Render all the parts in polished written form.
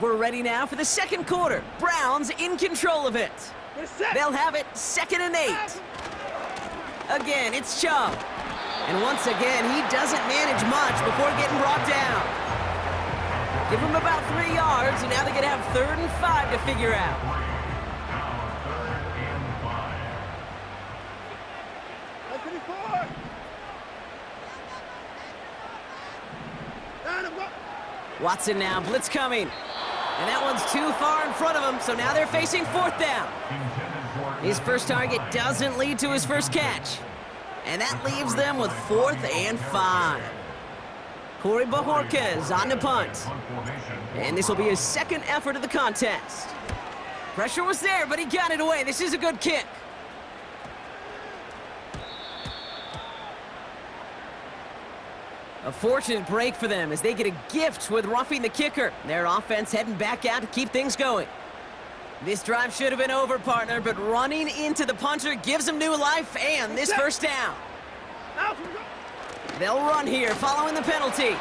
We're ready now for the second quarter. Browns in control of it. They'll have it 2nd and 8. Again, it's Chubb. And once again, he doesn't manage much before getting brought down. Give him about 3 yards, and now they're going to have 3rd and 5 to figure out. Watson now, blitz coming. And that one's too far in front of him, so now they're facing 4th down. His first target doesn't lead to his first catch. And that leaves them with 4th and 5. Corey Bajorquez on the punt. And this will be his second effort of the contest. Pressure was there, but he got it away. This is a good kick. A fortunate break for them as they get a gift with roughing the kicker. Their offense heading back out to keep things going. This drive should have been over, partner, but running into the punter gives them new life and this first down. They'll run here following the penalty.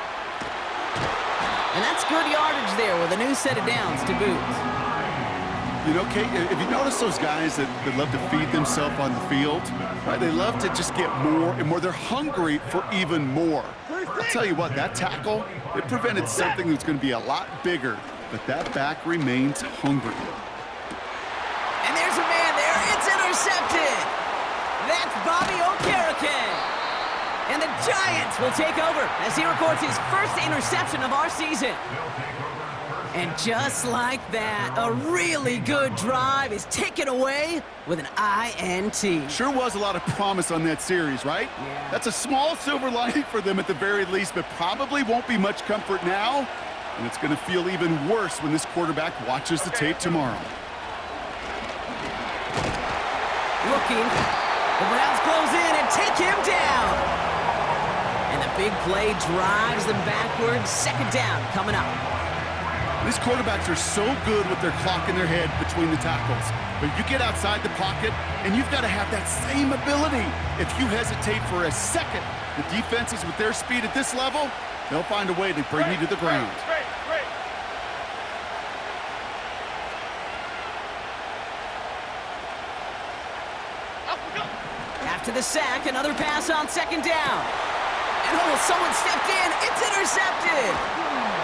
And that's good yardage there with a new set of downs to boot. You know, Kate, if you notice those guys that love to feed themselves on the field, right? They love to just get more and more. They're hungry for even more. I'll tell you what, that tackle, it prevented something that's going to be a lot bigger, but that back remains hungry. And there's a man there. It's intercepted. That's Bobby Okereke. And the Giants will take over as he records his first interception of our season. And just like that, a really good drive is taken away with an INT. Sure was a lot of promise on that series, right? Yeah. That's a small silver lining for them at the very least, but probably won't be much comfort now. And it's going to feel even worse when this quarterback watches the tape tomorrow. Looking. The Browns close in and take him down. And the big play drives them backwards. 2nd down coming up. These quarterbacks are so good with their clock in their head between the tackles. But you get outside the pocket, and you've got to have that same ability. If you hesitate for a second, the defenses with their speed at this level, they'll find a way to bring you to the ground. After the sack, another pass on 2nd down. And someone stepped in. It's intercepted.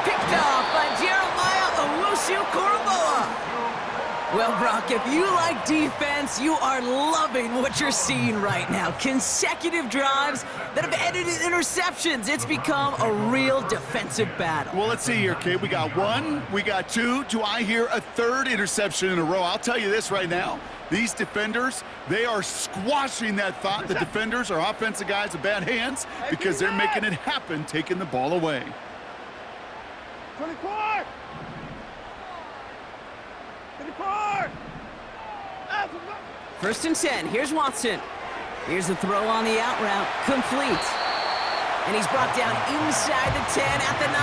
Picked off by Jeremiah Owusu-Koramoah. Well, Brock, if you like defense, you are loving what you're seeing right now. Consecutive drives that have ended in interceptions. It's become a real defensive battle. Well, let's see here, Kate. We got 1, we got 2. Do I hear a 3rd interception in a row? I'll tell you this right now. These defenders, they are squashing that thought. The defenders are offensive guys with bad hands because they're making it happen, taking the ball away. 24! 24! 1st and 10. Here's Watson. Here's the throw on the out route. Complete. And he's brought down inside the 10 at the 9.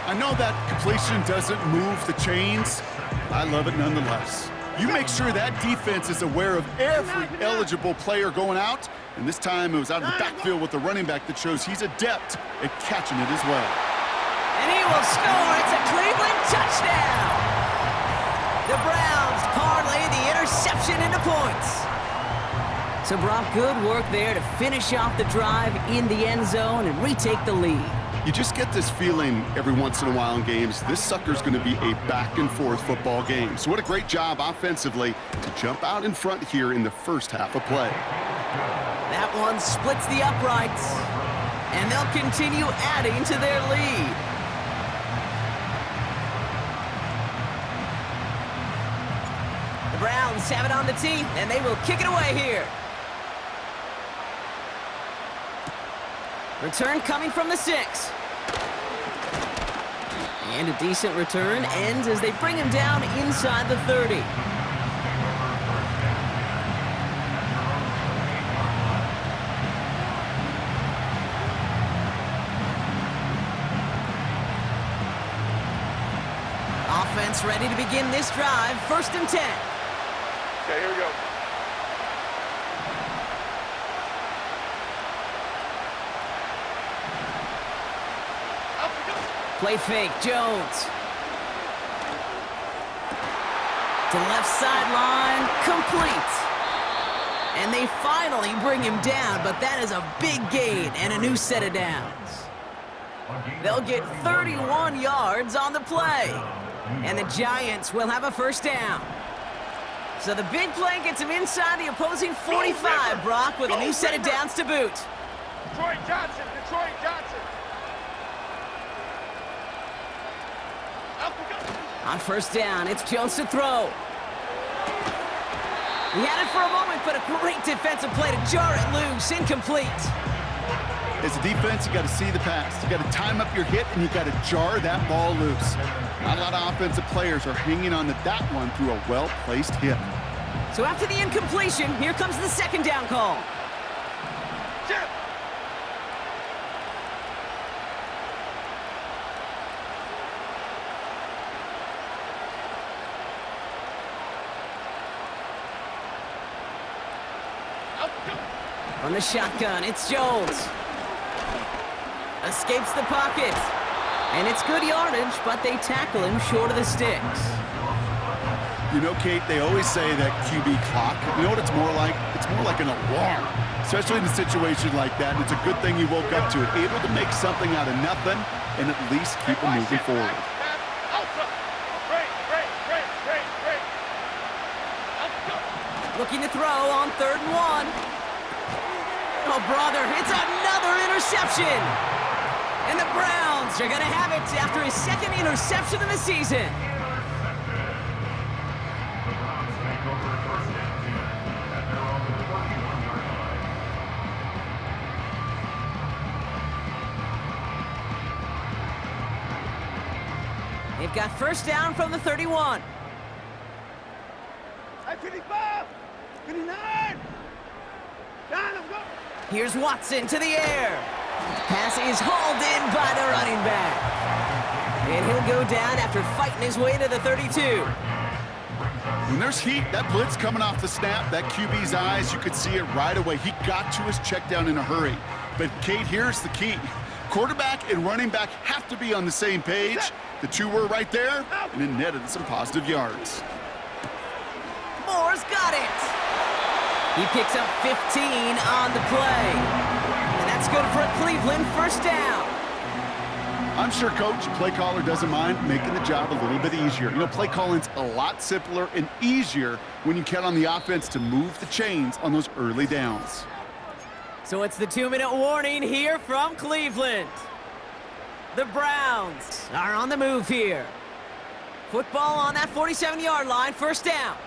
I know that completion doesn't move the chains. I love it nonetheless. You make sure that defense is aware of every eligible player going out. And this time it was out of the backfield with the running back that shows he's adept at catching it as well. And he will score. It's a Cleveland touchdown. The Browns parlay the interception into points. So, Brock, good work there to finish off the drive in the end zone and retake the lead. You just get this feeling every once in a while in games, this sucker's going to be a back-and-forth football game. So what a great job offensively to jump out in front here in the first half of play. That one splits the uprights, and they'll continue adding to their lead. The Browns have it on the tee, and they will kick it away here. Return coming from the 6. And a decent return ends as they bring him down inside the 30. Offense ready to begin this drive. 1st and 10. Okay, here we go. Play fake, Jones. To left sideline, complete. And they finally bring him down, but that is a big gain and a new set of downs. They'll get 31 yards on the play. And the Giants will have a first down. So the big play gets him inside the opposing 45, Brock, with a new set of downs to boot. Detroit Johnson, Detroit Johnson. On first down, it's Jones to throw. He had it for a moment, but a great defensive play to jar it loose, incomplete. As a defense, you got to see the pass. You got to time up your hit, and you got to jar that ball loose. Not a lot of offensive players are hanging on to that one through a well-placed hit. So after the incompletion, here comes the second down call. Chip. On the shotgun, it's Jones. Escapes the pocket. And it's good yardage, but they tackle him short of the sticks. You know, Kate, they always say that QB clock, you know what it's more like? It's more like an alarm, especially in a situation like that. It's a good thing you woke up to it, able to make something out of nothing and at least keep them moving forward. Looking to throw on 3rd and 1. Oh, brother, it's another interception. And the Browns are going to have it after his second interception of the season. They've got first down from the 31. 55, 59. Down, let's go. Here's Watson to the air. Pass is hauled in by the running back. And he'll go down after fighting his way to the 32. When there's heat, that blitz coming off the snap, that QB's eyes, you could see it right away. He got to his check down in a hurry. But, Kate, here's the key. Quarterback and running back have to be on the same page. The two were right there, and it netted some positive yards. Moore's got it. He picks up 15 on the play. And that's good for a Cleveland first down. I'm sure Coach, play caller, doesn't mind making the job a little bit easier. You know, play calling's a lot simpler and easier when you count on the offense to move the chains on those early downs. So it's the 2-minute warning here from Cleveland. The Browns are on the move here. Football on that 47-yard line, first down.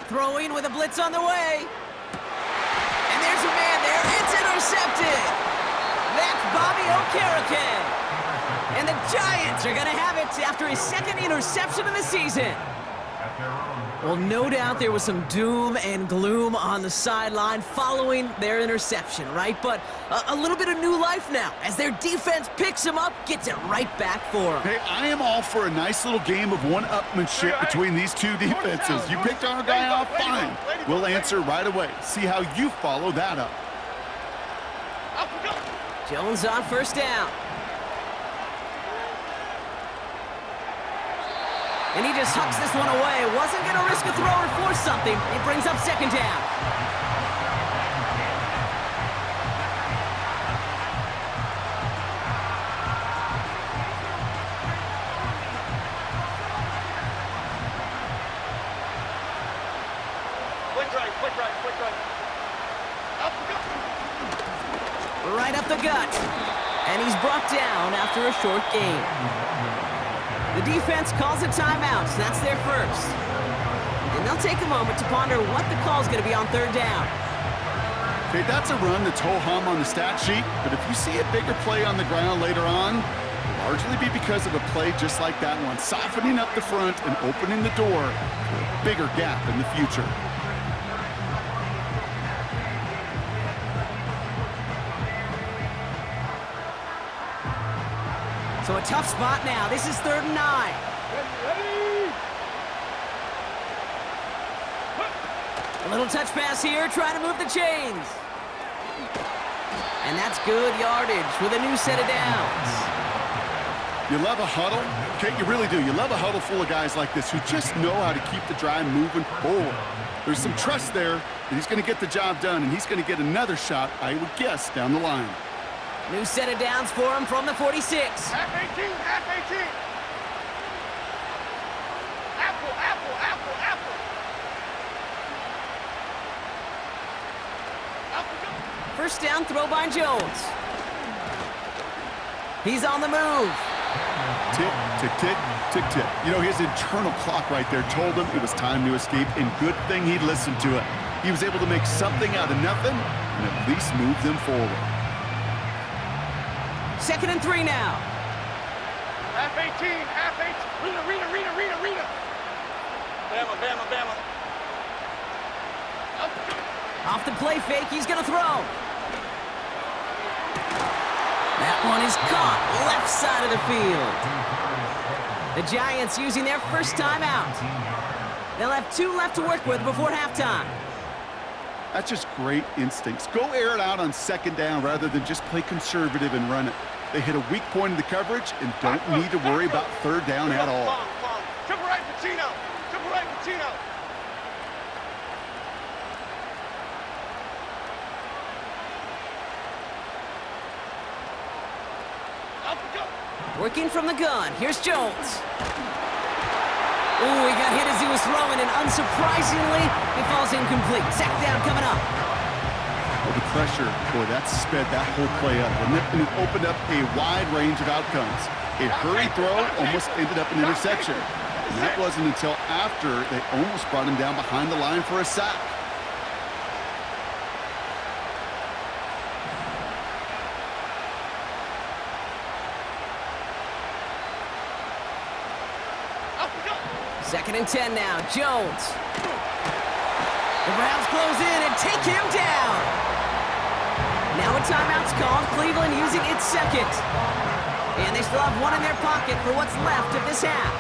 Throwing with a blitz on the way. And there's a man there. It's intercepted. That's Bobby Okereke. And the Giants are going to have it after his second interception of the season. Well, no doubt there was some doom and gloom on the sideline following their interception, right? But a little bit of new life now as their defense picks him up, gets it right back for him. Hey, I am all for a nice little game of one-upmanship between these two defenses. You picked our guy off, fine. We'll answer right away. See how you follow that up. Jones on first down. And he just hucks this one away. Wasn't going to risk a throw or force something. It brings up second down. Quick right. Up we go. Right up the gut. And he's brought down after a short gain. The defense calls a timeout, so that's their first. And they'll take a moment to ponder what the call is going to be on third down. Okay, that's a run that's ho-hum on the stat sheet, but if you see a bigger play on the ground later on, it'll largely be because of a play just like that one, softening up the front and opening the door for a bigger gap in the future. So a tough spot now. This is 3rd and 9. Ready. A little touch pass here, trying to move the chains. And that's good yardage with a new set of downs. You love a huddle? Kate, you really do. You love a huddle full of guys like this who just know how to keep the drive moving forward. There's some trust there that he's going to get the job done, and he's going to get another shot, I would guess, down the line. New set of downs for him from the 46. Half 18, half 18. Apple, apple, apple, apple. Apple, go. First down throw by Jones. He's on the move. Tick, tick, tick, tick, tick. You know, his internal clock right there told him it was time to escape, and good thing he listened to it. He was able to make something out of nothing and at least move them forward. 2nd and 3 now. Half 18, half 18. Rita. Bama, Bama, Bama. Apple, go. Off the play fake, he's gonna throw. That one is caught, left side of the field. The Giants using their first timeout. They'll have 2 left to work with before halftime. That's just great instincts. Go air it out on 2nd down rather than just play conservative and run it. They hit a weak point in the coverage and don't need to worry about 3rd down at all. Triple right, Pacino. Triple right, Pacino. Working from the gun, here's Jones. Ooh, he got hit as he was throwing, and unsurprisingly, he falls incomplete. Sack down coming up. Well, the pressure, boy, that sped that whole play up. And it opened up a wide range of outcomes. A hurried throw almost ended up an interception. And that wasn't until after they almost brought him down behind the line for a sack. Second and 10 now, Jones. The Browns close in and take him down. Now a timeout's called, Cleveland using its second. And they still have one in their pocket for what's left of this half.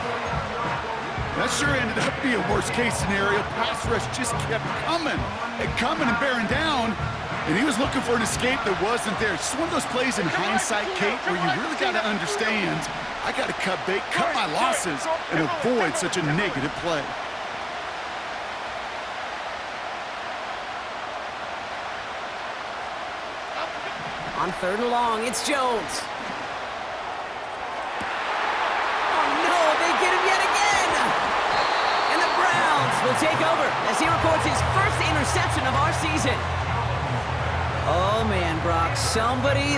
That sure ended up being a worst-case scenario. Pass rush just kept coming and bearing down. And he was looking for an escape that wasn't there. It's just one of those plays in hindsight, Kate, where you really got to understand, I got to cut bait, cut my losses, and avoid such a negative play. On 3rd and long, it's Jones. Oh no, they get him yet again! And the Browns will take over as he records his first interception of our season. Oh man, Brock,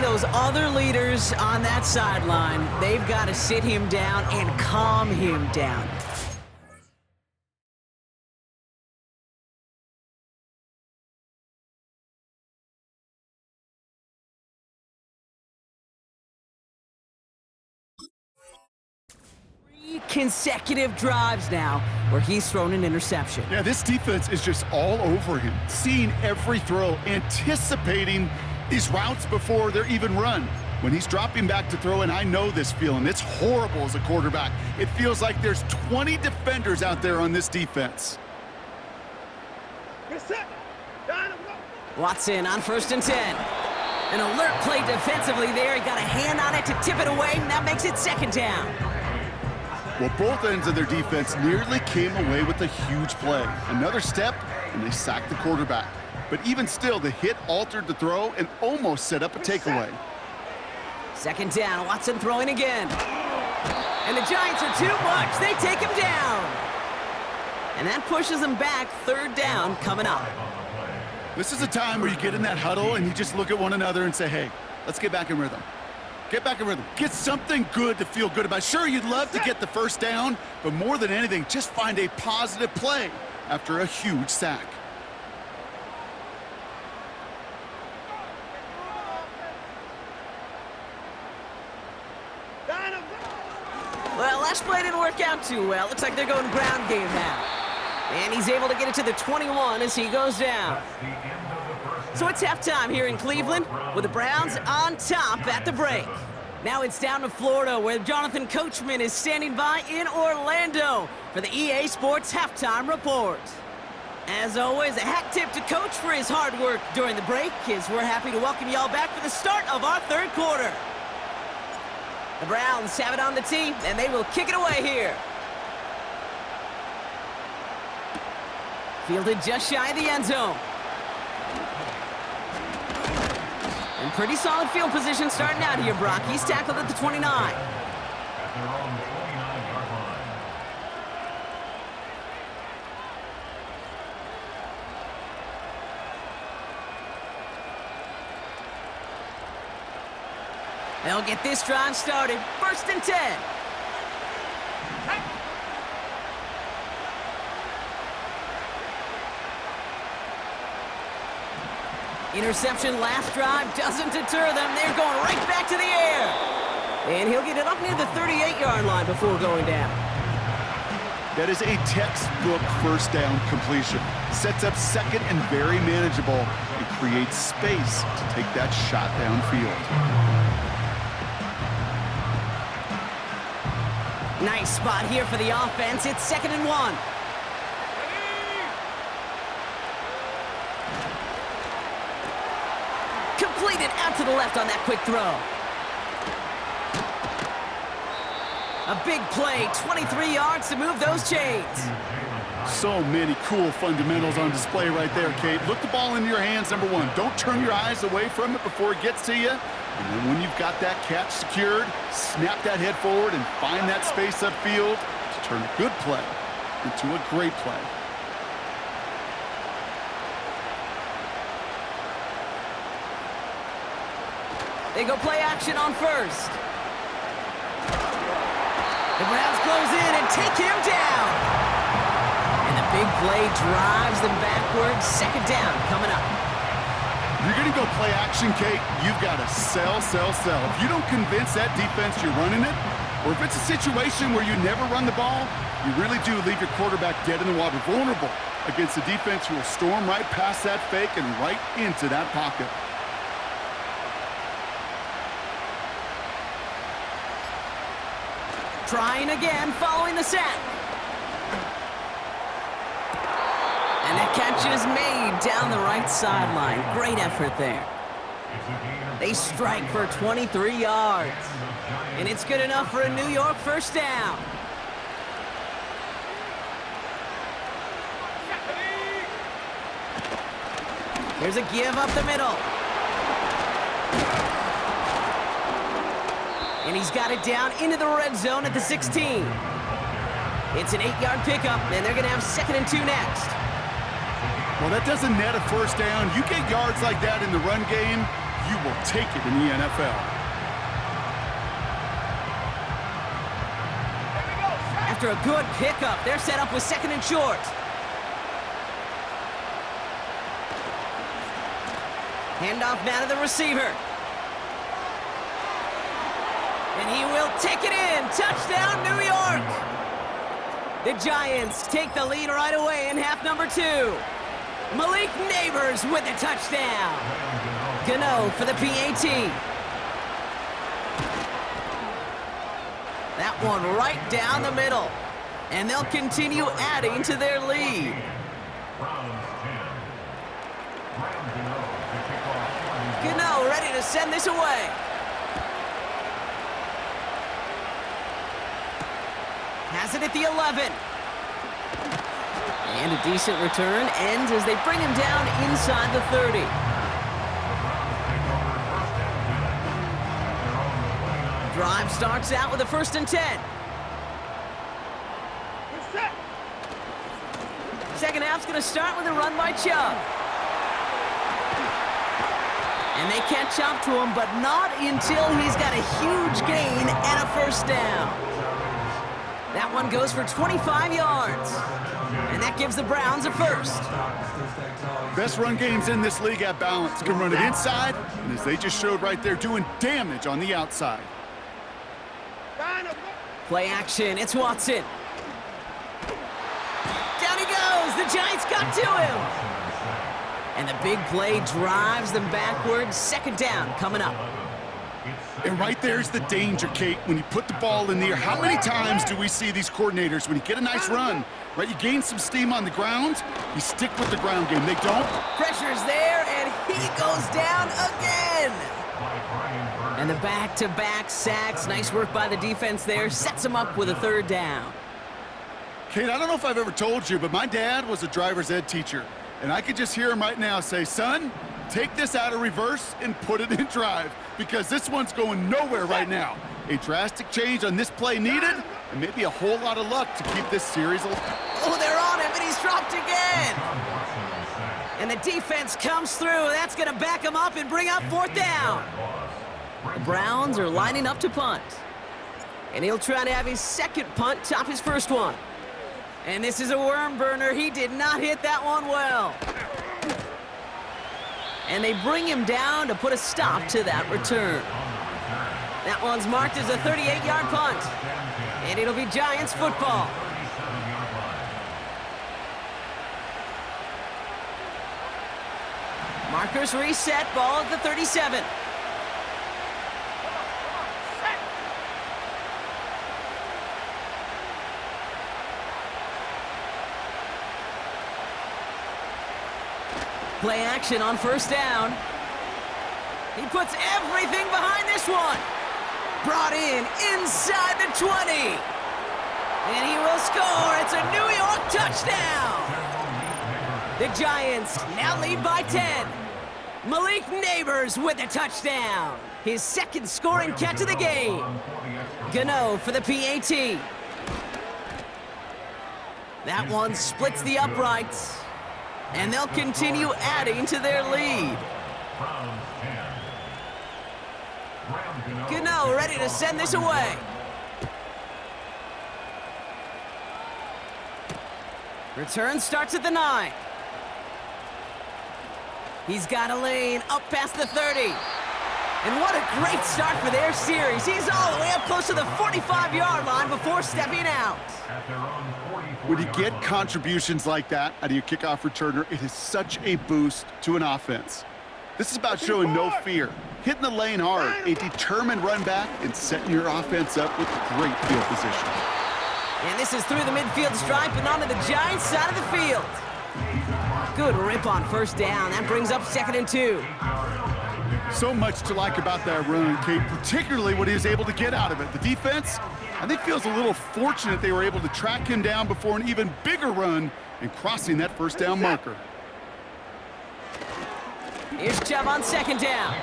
those other leaders on that sideline, they've got to sit him down and calm him down. Consecutive drives now where he's thrown an interception. Yeah, this defense is just all over him, seeing every throw, anticipating these routes before they're even run. When he's dropping back to throw, and I know this feeling, it's horrible as a quarterback. It feels like there's 20 defenders out there on this defense. Watson on 1st and 10. An alert play defensively there. He got a hand on it to tip it away, and that makes it 2nd down. Well, both ends of their defense nearly came away with a huge play. Another step, and they sacked the quarterback. But even still, the hit altered the throw and almost set up a takeaway. 2nd down, Watson throwing again. And the Giants are too much. They take him down. And that pushes them back. 3rd down coming up. This is a time where you get in that huddle and you just look at one another and say, hey, let's get back in rhythm. Get back in rhythm. Get something good to feel good about. Sure, you'd love to get the 1st down, but more than anything, just find a positive play after a huge sack. Well, last play didn't work out too well. Looks like they're going ground game now. And he's able to get it to the 21 as he goes down. So it's halftime here in Cleveland with the Browns on top at the break. Now it's down to Florida where Jonathan Coachman is standing by in Orlando for the EA Sports Halftime Report. As always, a hat tip to Coach for his hard work during the break as we're happy to welcome y'all back for the start of our 3rd quarter. The Browns have it on the tee, and they will kick it away here. Fielded just shy of the end zone. And pretty solid field position starting out here, Brock. He's tackled at the 29. They'll get this drive started. 1st and 10. Interception last drive doesn't deter them. They're going right back to the air. And he'll get it up near the 38-yard line before going down. That is a textbook first down completion. Sets up second and very manageable and creates space to take that shot downfield. Nice spot here for the offense. It's 2nd and 1. Completed out to the left on that quick throw. A big play, 23 yards to move those chains. So many cool fundamentals on display right there, Kate. Look the ball in your hands, number one. Don't turn your eyes away from it before it gets to you. And then when you've got that catch secured, snap that head forward and find that space upfield to turn a good play into a great play. They go play action on 1st. The Browns close in and take him down. And the big play drives them backwards. 2nd down coming up. You're going to go play action, Kate. You've got to sell. If you don't convince that defense you're running it, or if it's a situation where you never run the ball, you really do leave your quarterback dead in the water, vulnerable against a defense who will storm right past that fake and right into that pocket. Trying again following the sack. And that catch is made down the right sideline. Great effort there. They strike for 23 yards. And it's good enough for a New York 1st down. Here's a give up the middle. And he's got it down into the red zone at the 16. It's an 8-yard pickup, and they're going to have 2nd and 2 next. Well, that doesn't net a 1st down. You get yards like that in the run game, you will take it in the NFL. After a good pickup, they're set up with 2nd and short. Handoff now to the receiver. And he will take it in. Touchdown, New York. The Giants take the lead right away in half number 2. Malik Neighbors with the touchdown. Gano for the PAT. That one right down the middle. And they'll continue adding to their lead. Gano ready to send this away. Has it at the 11. And a decent return ends as they bring him down inside the 30. Drive starts out with a 1st and 10. Second half's going to start with a run by Chubb. And they catch up to him, but not until he's got a huge gain and a 1st down. That one goes for 25 yards. And that gives the Browns a 1st. Best run games in this league at balance. Can run it inside, and as they just showed right there, doing damage on the outside. Play action, it's Watson. Down he goes, the Giants got to him. And the big play drives them backwards. 2nd down coming up. And right there's the danger, Kate, when you put the ball in the air. How many times do we see these coordinators, when you get a nice run, right, you gain some steam on the ground, you stick with the ground game. They don't. Pressure's there, and he goes down again. And the back-to-back sacks, nice work by the defense there, sets him up with a third down. Kate, I don't know if I've ever told you, but my dad was a driver's ed teacher. And I could just hear him right now say, son, take this out of reverse and put it in drive, because this one's going nowhere right now. A drastic change on this play needed, and maybe a whole lot of luck to keep this series alive. Oh, they're on him, and he's dropped again. And the defense comes through. That's going to back him up and bring up fourth down. The Browns are lining up to punt. And he'll try to have his second punt top his first one. And this is a worm burner. He did not hit that one well. And they bring him down to put a stop to that return. That one's marked as a 38-yard punt. And it'll be Giants football. Markers reset, ball at the 37. Play action on first down. He puts everything behind this one. Brought in inside the 20. And he will score. It's a New York touchdown. The Giants now lead by 10. Malik Neighbors with a touchdown. His second scoring catch of the game. Gano for the PAT. That one splits the uprights. And they'll continue adding to their lead. Gano ready to send this away. Return starts at the 9. He's got a lane up past the 30. And what a great start for their series. He's all the way up close to the 45-yard line before stepping out. When you get contributions like that out of your kickoff returner, it is such a boost to an offense. This is about showing no fear, hitting the lane hard, a determined run back, and setting your offense up with great field position. And this is through the midfield stripe and onto the Giants side of the field. Good rip on first down. That brings up 2nd and 2. So much to like about that run, Kate, particularly what he was able to get out of it. The defense, I think, feels a little fortunate they were able to track him down before an even bigger run and crossing that first down marker. Here's Chubb on 2nd down.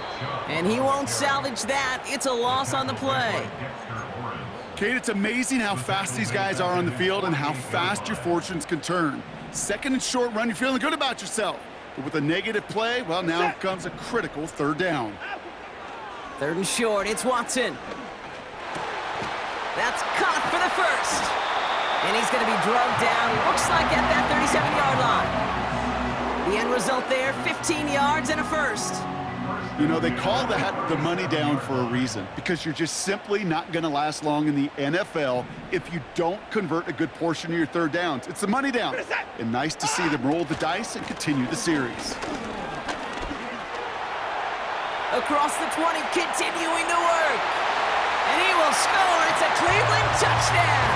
And he won't salvage that. It's a loss on the play. Kate, it's amazing how fast these guys are on the field and how fast your fortunes can turn. 2nd and short run, you're feeling good about yourself. But with a negative play, well, now comes a critical 3rd down. 3rd and short, it's Watson. That's caught for the first. And he's going to be drugged down, looks like at that 37-yard line. The end result there, 15 yards and a first. You know, they call that the money down for a reason, because you're just simply not going to last long in the NFL if you don't convert a good portion of your 3rd downs. It's the money down. And nice to see them roll the dice and continue the series. Across the 20, continuing to work. And he will score. It's a Cleveland touchdown.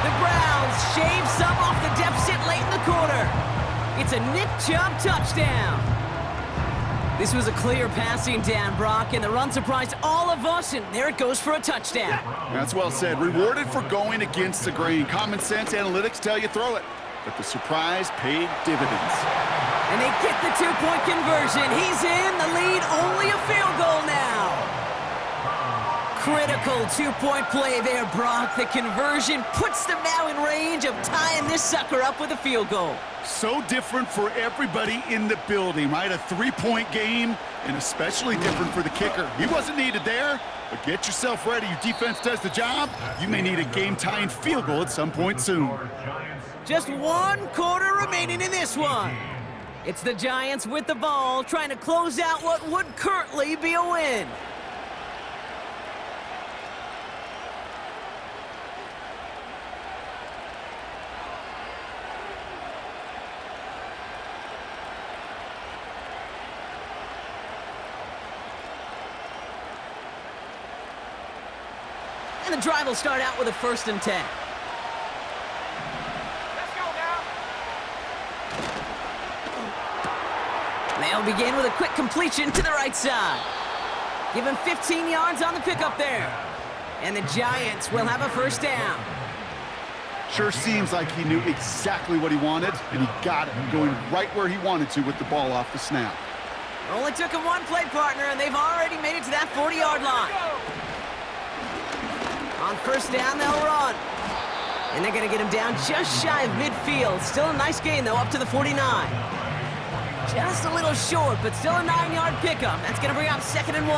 The Browns shave some off the deficit late in the quarter. It's a Nick Chubb touchdown. This was a clear passing down, Brock, and the run surprised all of us, and there it goes for a touchdown. That's well said. Rewarded for going against the grain. Common sense analytics tell you throw it, but the surprise paid dividends. And they get the 2-point conversion. He's in the lead, only a field goal now. Critical 2-point play there, Brock. The conversion puts them now in range of tying this sucker up with a field goal. So different for everybody in the building, right? A 3-point game, and especially different for the kicker. He wasn't needed there, but get yourself ready. Your defense does the job. You may need a game-tying field goal at some point soon. Just 1 quarter remaining in this one. It's the Giants with the ball, trying to close out what would currently be a win. And the drive will start out with a 1st and 10. Let's go now. They'll begin with a quick completion to the right side. Give him 15 yards on the pickup there. And the Giants will have a first down. Sure seems like he knew exactly what he wanted, and he got it, going right where he wanted to with the ball off the snap. Only took him one play, partner, and they've already made it to that 40-yard line. On first down, they'll run. And they're going to get him down just shy of midfield. Still a nice gain, though, up to the 49. Just a little short, but still a 9-yard pickup. That's going to bring up 2nd and 1.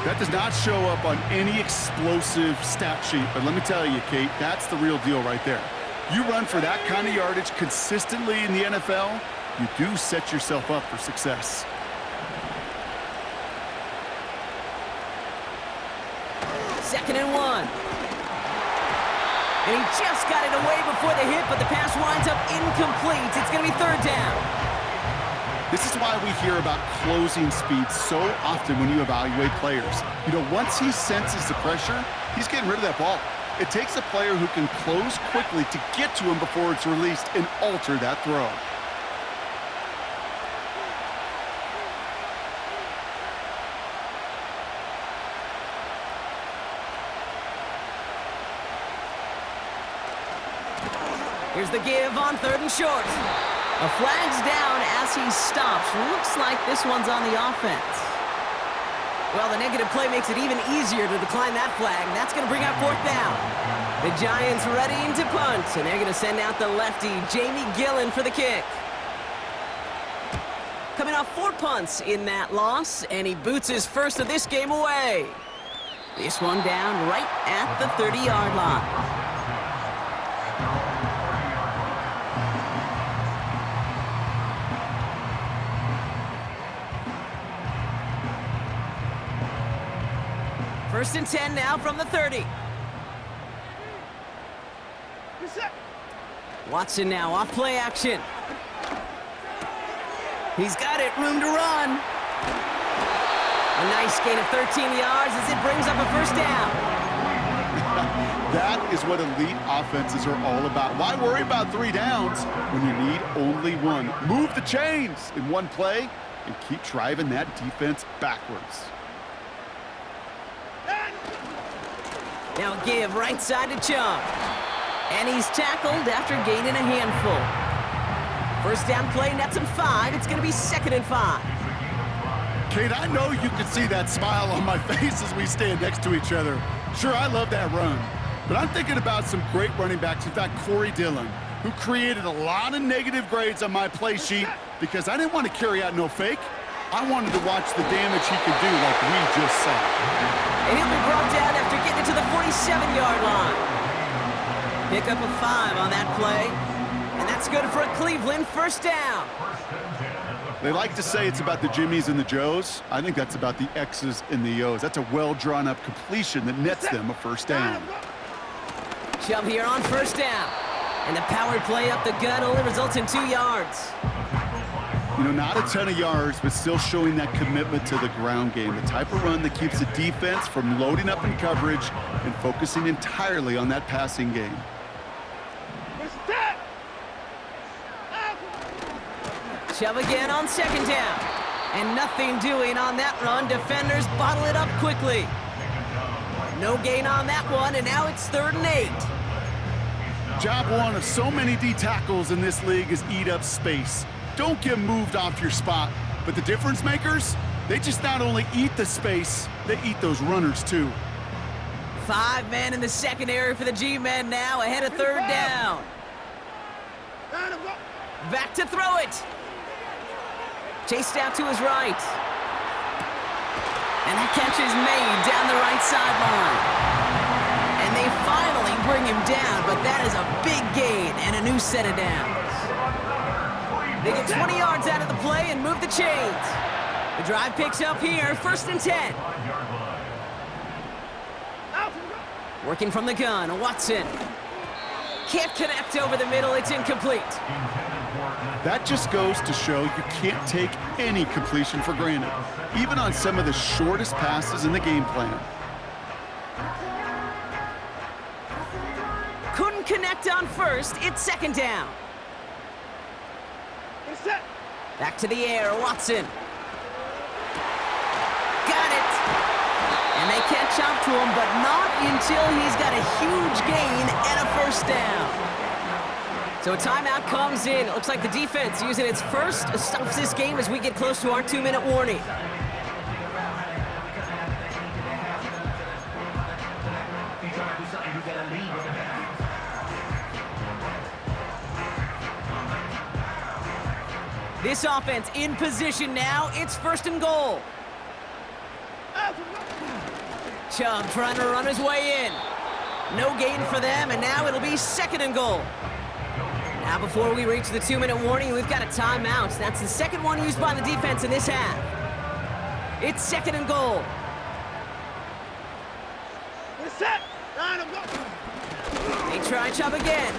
That does not show up on any explosive stat sheet, but let me tell you, Kate, that's the real deal right there. You run for that kind of yardage consistently in the NFL, you do set yourself up for success. Second and 1. And he just got it away before the hit, but the pass winds up incomplete. It's going to be 3rd down. This is why we hear about closing speed so often when you evaluate players. You know, once he senses the pressure, he's getting rid of that ball. It takes a player who can close quickly to get to him before it's released and alter that throw. Here's the give on 3rd and short. A flag's down as he stops. Looks like this one's on the offense. Well, the negative play makes it even easier to decline that flag, and that's going to bring out 4th down. The Giants ready to punt, and they're going to send out the lefty, Jamie Gillen, for the kick. Coming off 4 punts in that loss, and he boots his first of this game away. This one down right at the 30-yard line. First and 10 now from the 30. Watson now off play action. He's got it, room to run. A nice gain of 13 yards as it brings up a first down. That is what elite offenses are all about. Why worry about 3 downs when you need only 1? Move the chains in one play and keep driving that defense backwards. Now give right side to Chum. And he's tackled after gaining a handful. First down play, nets him 5. It's going to be 2nd and 5. Kate, I know you can see that smile on my face as we stand next to each other. Sure, I love that run. But I'm thinking about some great running backs. In fact, Corey Dillon, who created a lot of negative grades on my play sheet because I didn't want to carry out no fake. I wanted to watch the damage he could do like we just saw. And he'll be brought down after getting it to the 47-yard line. Pick up a 5 on that play. And that's good for a Cleveland first down. They like to say it's about the Jimmies and the Joes. I think that's about the X's and the O's. That's a well-drawn-up completion that nets them a first down. Chubb here on first down. And the power play up the gut only results in 2 yards. You know, not a ton of yards, but still showing that commitment to the ground game. The type of run that keeps the defense from loading up in coverage and focusing entirely on that passing game. Chubb again on 2nd down. And nothing doing on that run. Defenders bottle it up quickly. No gain on that one, and now it's 3rd and 8. Job one of so many D tackles in this league is eat up space. Don't get moved off your spot. But the difference makers, they just not only eat the space, they eat those runners too. 5 men in the secondary for the G-men now, ahead of 3rd down. Back to throw it. Chased out to his right. And that catch is made down the right sideline. And they finally bring him down, but that is a big gain and a new set of downs. They get 20 yards out of the play and move the chains. The drive picks up here, 1st and 10. Working from the gun, Watson. Can't connect over the middle, it's incomplete. That just goes to show you can't take any completion for granted, even on some of the shortest passes in the game plan. Couldn't connect on first, it's 2nd down. Back to the air, Watson. Got it catch up to him, but not until he's got a huge gain and a first down. So a timeout comes in. It looks like the defense using its first stops this game as we get close to our 2-minute warning. This offense in position now. It's 1st and goal. Chubb trying to run his way in. No gain for them, and now it'll be 2nd and goal. Now before we reach the 2-minute warning, we've got a timeout. That's the second one used by the defense in this half. It's 2nd and goal. They try Chubb again.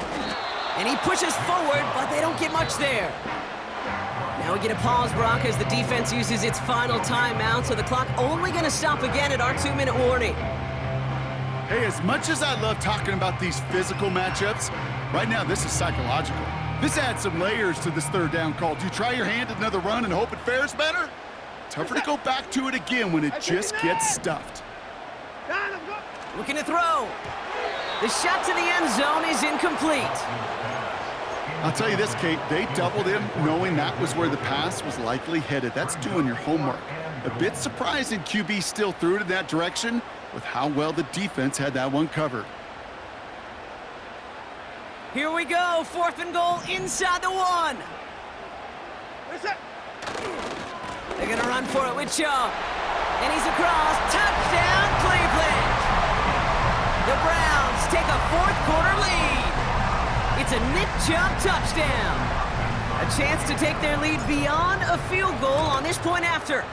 And he pushes forward, but they don't get much there. Now we get a pause, Brock, as the defense uses its final timeout, so the clock only going to stop again at our 2-minute warning. Hey, as much as I love talking about these physical matchups, right now this is psychological. This adds some layers to this 3rd down call. Do you try your hand at another run and hope it fares better? Tougher to go back to it again when it just gets stuffed. Looking to throw. The shot to the end zone is incomplete. I'll tell you this, Kate, they doubled him knowing that was where the pass was likely headed. That's doing your homework. A bit surprising QB still threw it in that direction with how well the defense had that one covered. Here we go, 4th and goal inside the 1. They're gonna run for it with Chubb. And he's across, touchdown Cleveland! The Browns take a 4th quarter lead. It's a Nick Chubb touchdown. A chance to take their lead beyond a field goal on this point after.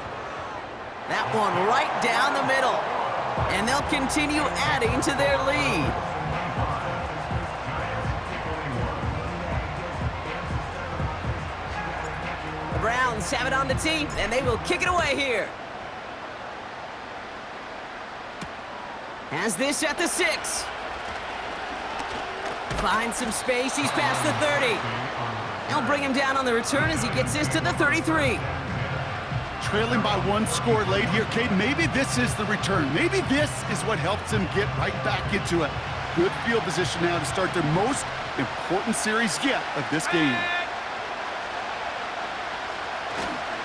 That one right down the middle. And they'll continue adding to their lead. The Browns have it on the tee, and they will kick it away here. Has this at the 6. Finds some space, he's past the 30. They'll bring him down on the return as he gets this to the 33. Trailing by 1 score late here, Kate. Maybe this is the return. Maybe this is what helps them get right back into it. Good field position now to start their most important series yet of this game.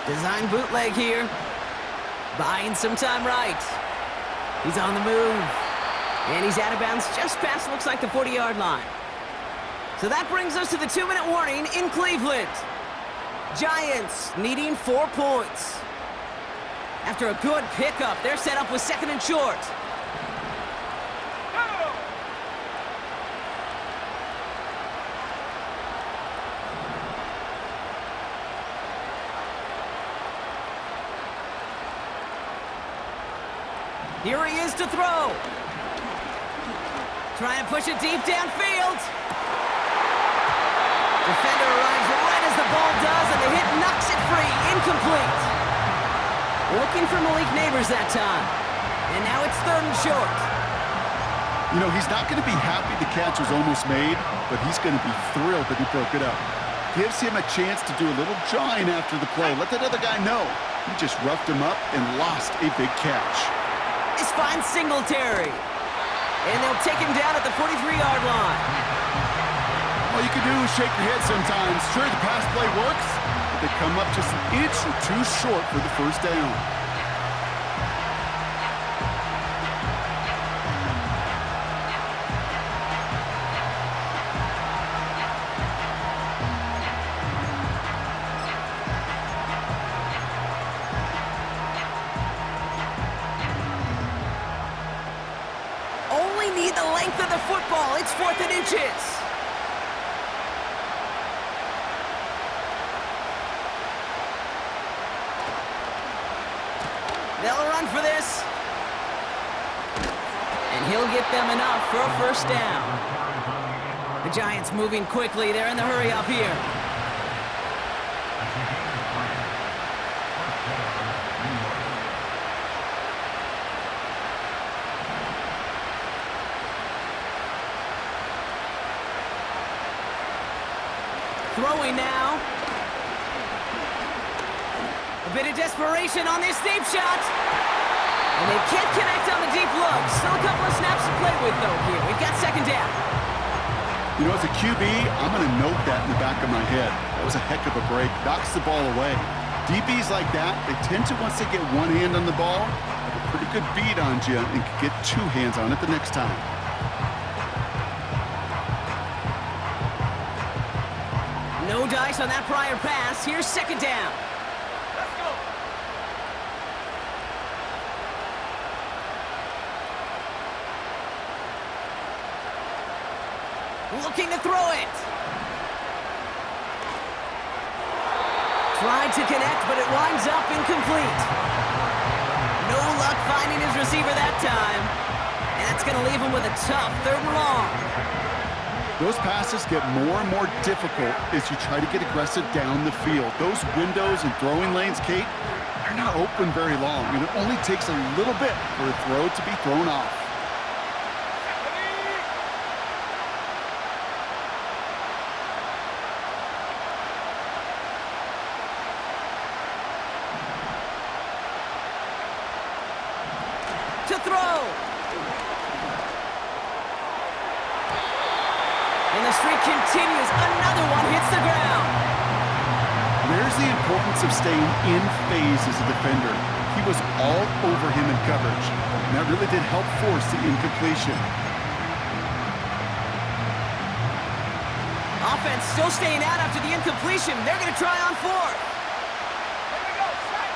Design bootleg here. Buying some time right. He's on the move. And he's out of bounds just past, looks like, the 40-yard line. So that brings us to the 2-minute warning in Cleveland. Giants needing 4 points. After a good pickup, they're set up with 2nd and short. Here he is to throw. Trying to push it deep downfield. Defender arrives right as the ball does, and the hit knocks it free. Incomplete. Looking for Malik Neighbors that time. And now it's 3rd and short. You know, he's not going to be happy the catch was almost made, but he's going to be thrilled that he broke it up. Gives him a chance to do a little jawing after the play. Let that other guy know. He just roughed him up and lost a big catch. This finds Singletary. And they'll take him down at the 43-yard line. All you can do is shake your head sometimes. Sure, the pass play works, but they come up just an inch or 2 short for the first down. Only need the length of the football. It's 4th and inches. They'll run for this. And he'll get them enough for a first down. The Giants moving quickly. They're in the hurry up here. Throwing now. A bit of desperation on this deep shot. And they can't connect on the deep look. Still a couple of snaps to play with, though, here. We've got second down. You know, as a QB, I'm going to note that in the back of my head. That was a heck of a break. Knocks the ball away. DBs like that, they tend to, once they get one hand on the ball, have a pretty good beat on you and can get two hands on it the next time. No dice on that prior pass. Here's second down. Let's go. Looking to throw it. Tried to connect, but it winds up incomplete. No luck finding his receiver that time. And that's going to leave him with a tough third and long. Those passes get more and more difficult as you try to get aggressive down the field. Those windows and throwing lanes, Kate, they're not open very long, and it only takes a little bit for a throw to be thrown off. To throw. And the streak continues. Another one hits the ground. There's the importance of staying in phase as a defender. He was all over him in coverage, and that really did help force the incompletion. Offense still staying out after the incompletion. They're going to try on fourth. Here we go. Strike.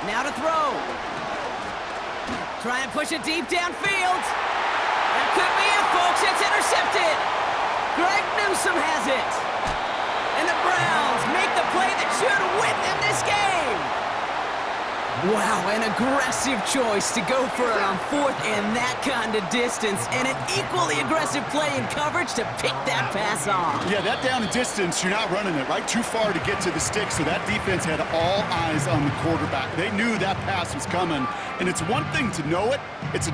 Now to throw. Try and push it deep downfield. That could be it, folks. It's intercepted. Greg Newsome has it. And the Browns make the play that should win them this game. Wow, an aggressive choice to go for it on fourth and that kind of distance. And an equally aggressive play in coverage to pick that pass off. Yeah, that down and distance, you're not running it, right? Too far to get to the stick, so that defense had all eyes on the quarterback. They knew that pass was coming, and it's one thing to know it. It's